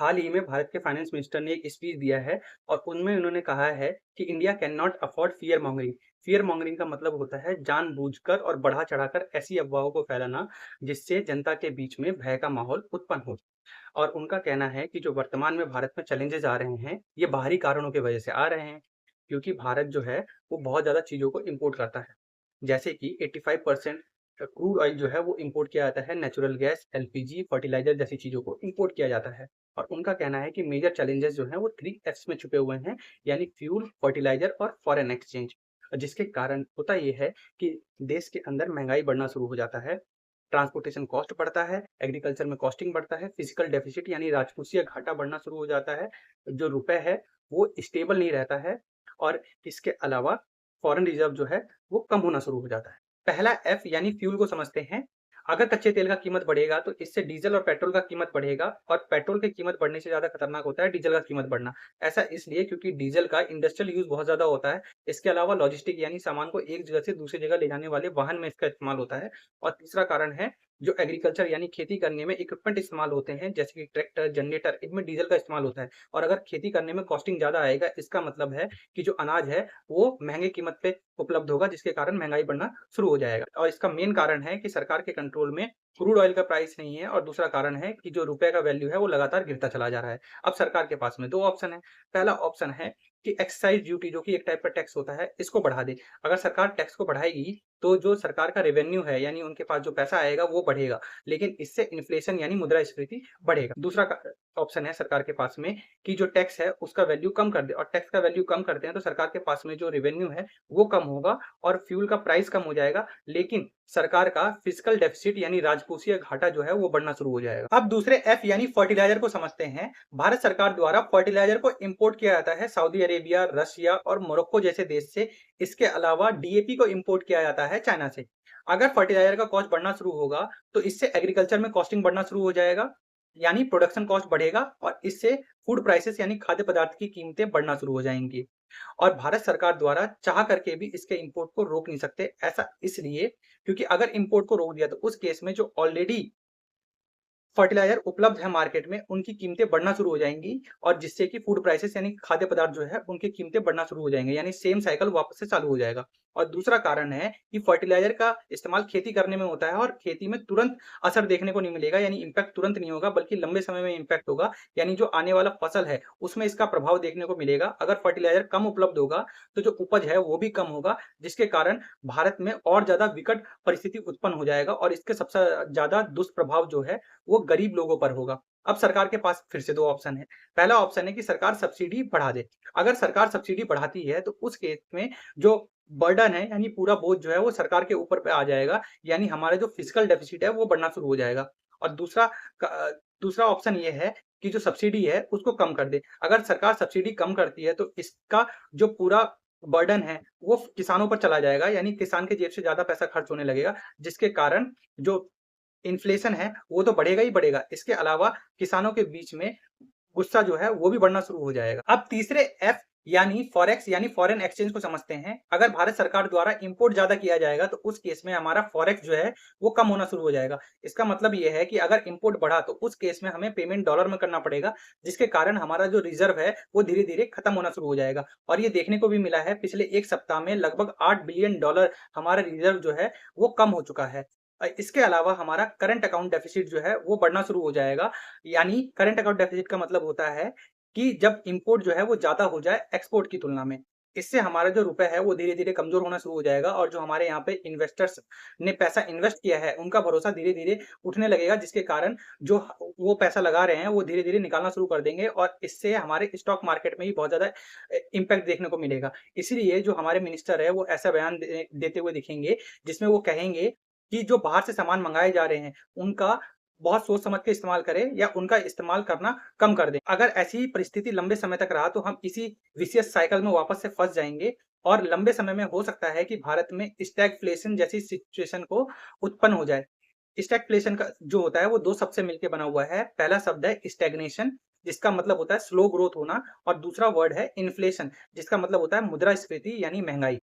हाल ही में भारत के finance minister ने एक स्पीच दिया है और उनमें उन्होंने कहा है कि India can not afford fear mongering. Fear mongering का मतलब होता है जानबूझकर और बढ़ा चढ़ाकर ऐसी अफवाहों को फैलाना जिससे जनता के बीच में भय का माहौल उत्पन्न हो। और उनका कहना है कि जो वर्तमान में भारत में चैलेंजेस आ रहे हैं ये बाहरी कारणों की वजह से आ रहे हैं, क्योंकि भारत जो है वो बहुत ज़्यादा चीज़ों को इम्पोर्ट करता है। जैसे कि 85% क्रूड ऑयल जो है वो इम्पोर्ट किया जाता है, नेचुरल गैस, एलपीजी, फर्टिलाइजर जैसी चीज़ों को इम्पोर्ट किया जाता है। और उनका कहना है कि मेजर चैलेंजेस जो हैं वो 3 एफ्स में छुपे हुए हैं, यानी फ्यूल, फर्टिलाइजर और फॉरेन एक्सचेंज। जिसके कारण होता ये है कि देश के अंदर महँगाई बढ़ना शुरू हो जाता है, ट्रांसपोर्टेशन कॉस्ट बढ़ता है, एग्रीकल्चर में कॉस्टिंग बढ़ता है, फिजिकल डेफिसिट यानी राजकोषीय घाटा बढ़ना शुरू हो जाता है, जो रुपए है वो स्टेबल नहीं रहता है और इसके अलावा फॉरेन रिजर्व जो है वो कम होना शुरू हो जाता है। पहला एफ यानी फ्यूल को समझते हैं। अगर कच्चे तेल का कीमत बढ़ेगा तो इससे डीजल और पेट्रोल का कीमत बढ़ेगा और पेट्रोल की कीमत बढ़ने से ज़्यादा खतरनाक होता है डीजल का कीमत बढ़ना। ऐसा इसलिए क्योंकि डीजल का इंडस्ट्रियल यूज़ बहुत ज़्यादा होता है। इसके अलावा लॉजिस्टिक यानी सामान को एक जगह से दूसरी जगह ले जाने वाले वाहन में इसका इस्तेमाल होता है। और तीसरा कारण है जो एग्रीकल्चर यानी खेती करने में इक्विपमेंट इस्तेमाल होते हैं, जैसे कि ट्रैक्टर, जनरेटर, इनमें डीजल का इस्तेमाल होता है। और अगर खेती करने में कॉस्टिंग ज़्यादा आएगा, इसका मतलब है कि जो अनाज है वो महँगे कीमत पे उपलब्ध होगा, जिसके कारण महँगाई बढ़ना शुरू हो जाएगा। और इसका मेन कारण है कि सरकार के कंट्रोल में क्रूड ऑयल का प्राइस नहीं है और दूसरा कारण है कि जो रुपए का वैल्यू है वो लगातार गिरता चला जा रहा है। अब सरकार के पास में 2 ऑप्शन है। पहला ऑप्शन है कि एक्साइज़ ड्यूटी जो कि एक टाइप का टैक्स होता है, इसको बढ़ा दे। अगर सरकार टैक्स को बढ़ाएगी तो जो सरकार का रेवेन्यू है यानी उनके पास जो पैसा आएगा वो बढ़ेगा, लेकिन इससे इन्फ्लेशन यानी मुद्रास्फीति बढ़ेगा। दूसरा ऑप्शन है सरकार के पास में कि जो टैक्स है उसका वैल्यू कम कर दे, और टैक्स का वैल्यू कम करते हैं तो सरकार के पास में जो रेवेन्यू है वो कम होगा और फ्यूल का प्राइस कम हो जाएगा, लेकिन सरकार का फिजिकल डेफिसिट यानी राजकोषीय घाटा जो है वो बढ़ना शुरू हो जाएगा। अब दूसरे एफ यानी फर्टिलाइजर को समझते हैं। भारत सरकार द्वारा फर्टिलाइजर को इंपोर्ट किया जाता है सऊदी अरेबिया, रशिया और मोरक्को जैसे देश से। इसके अलावा डीएपी को इंपोर्ट किया जाता है चाइना से। अगर फर्टिलाइजर का कॉस्ट बढ़ना शुरू होगा तो इससे एग्रीकल्चर में कॉस्टिंग बढ़ना शुरू हो जाएगा, यानी प्रोडक्शन कॉस्ट बढ़ेगा और इससे फूड प्राइसेस यानी खाद्य पदार्थ की कीमतें बढ़ना शुरू हो जाएंगी। और भारत सरकार द्वारा चाह करके भी इसके इंपोर्ट को रोक नहीं सकते। ऐसा इसलिए क्योंकि अगर इंपोर्ट को रोक दिया तो उस केस में जो ऑलरेडी फर्टिलाइजर उपलब्ध है मार्केट में उनकी कीमतें बढ़ना शुरू हो जाएंगी और जिससे कि फूड प्राइसेस यानी खाद्य पदार्थ जो है उनकी कीमतें बढ़ना शुरू हो जाएंगे, यानी सेम साइकिल वापस से चालू हो जाएगा। और दूसरा कारण है कि फर्टिलाइजर का इस्तेमाल खेती करने में होता है और खेती में तुरंत असर देखने को नहीं मिलेगा, यानी इम्पैक्ट तुरंत नहीं होगा बल्कि लंबे समय में इम्पैक्ट होगा, यानी जो आने वाला फसल है उसमें इसका प्रभाव देखने को मिलेगा। अगर फर्टिलाइजर कम उपलब्ध होगा तो जो उपज है वो भी कम होगा, जिसके कारण भारत में और ज्यादा विकट परिस्थिति उत्पन्न हो जाएगा और इसके सबसे ज्यादा दुष्प्रभाव जो है वो गरीब लोगों पर होगा। अब सरकार के पास फिर से 2 ऑप्शन है। पहला ऑप्शन है कि सरकार सब्सिडी बढ़ा दे। अगर सरकार सब्सिडी बढ़ाती है तो उस केस में जो बर्डन है यानी पूरा बोझ जो है वो सरकार के ऊपर पे आ जाएगा, यानी हमारा जो फिजिकल डेफिसिट है वो बढ़ना शुरू हो जाएगा। और दूसरा ऑप्शन ये है कि जो सब्सिडी है उसको कम कर दे। अगर सरकार सब्सिडी कम करती है तो इसका जो पूरा बर्डन है वो किसानों पर चला जाएगा, यानी किसान के जेब से ज़्यादा पैसा खर्च होने लगेगा, जिसके कारण जो इन्फ्लेशन है वो तो बढ़ेगा ही बढ़ेगा। इसके अलावा किसानों के बीच में गुस्सा जो है वो भी बढ़ना शुरू हो जाएगा। अब तीसरे एफ यानी फॉरेक्स यानी फॉरेन एक्सचेंज को समझते हैं। अगर भारत सरकार द्वारा इंपोर्ट ज्यादा किया जाएगा तो उस केस में हमारा फॉरेक्स जो है वो कम होना शुरू हो जाएगा। इसका मतलब ये है कि अगर इंपोर्ट बढ़ा तो उस केस में हमें पेमेंट डॉलर में करना पड़ेगा, जिसके कारण हमारा जो रिजर्व है वो धीरे धीरे खत्म होना शुरू हो जाएगा। और ये देखने को भी मिला है पिछले एक सप्ताह में लगभग $8 बिलियन हमारा रिजर्व जो है वो कम हो चुका है। इसके अलावा हमारा करंट अकाउंट डेफिसिट जो है वो बढ़ना शुरू हो जाएगा, यानी करंट अकाउंट डेफिसिट का मतलब होता है कि जब इंपोर्ट जो है वो ज्यादा हो जाए एक्सपोर्ट की तुलना में। इससे हमारा जो रुपए है वो धीरे धीरे कमजोर होना शुरू हो जाएगा और जो हमारे यहाँ पे इन्वेस्टर्स ने पैसा इन्वेस्ट किया है उनका भरोसा धीरे धीरे उठने लगेगा, जिसके कारण जो वो पैसा लगा रहे हैं वो धीरे धीरे निकालना शुरू कर देंगे और इससे हमारे स्टॉक मार्केट में ही बहुत ज्यादा इम्पैक्ट देखने को मिलेगा। इसीलिए जो हमारे मिनिस्टर है वो ऐसा बयान देते हुए दिखेंगे जिसमें वो कहेंगे कि जो बाहर से सामान मंगाए जा रहे हैं उनका बहुत सोच समझ के इस्तेमाल करें या उनका इस्तेमाल करना कम कर दें। अगर ऐसी ही परिस्थिति लंबे समय तक रहा तो हम इसी विशियस साइकिल में वापस से फंस जाएंगे और लंबे समय में हो सकता है कि भारत में स्टैगफ्लेशन जैसी सिचुएशन को उत्पन्न हो जाए। स्टैगफ्लेशन का जो होता है वो 2 शब्द से मिलकर बना हुआ है। पहला शब्द है स्टैग्नेशन, जिसका मतलब होता है स्लो ग्रोथ होना, और दूसरा वर्ड है इन्फ्लेशन, जिसका मतलब होता है मुद्रास्फीति यानी महंगाई।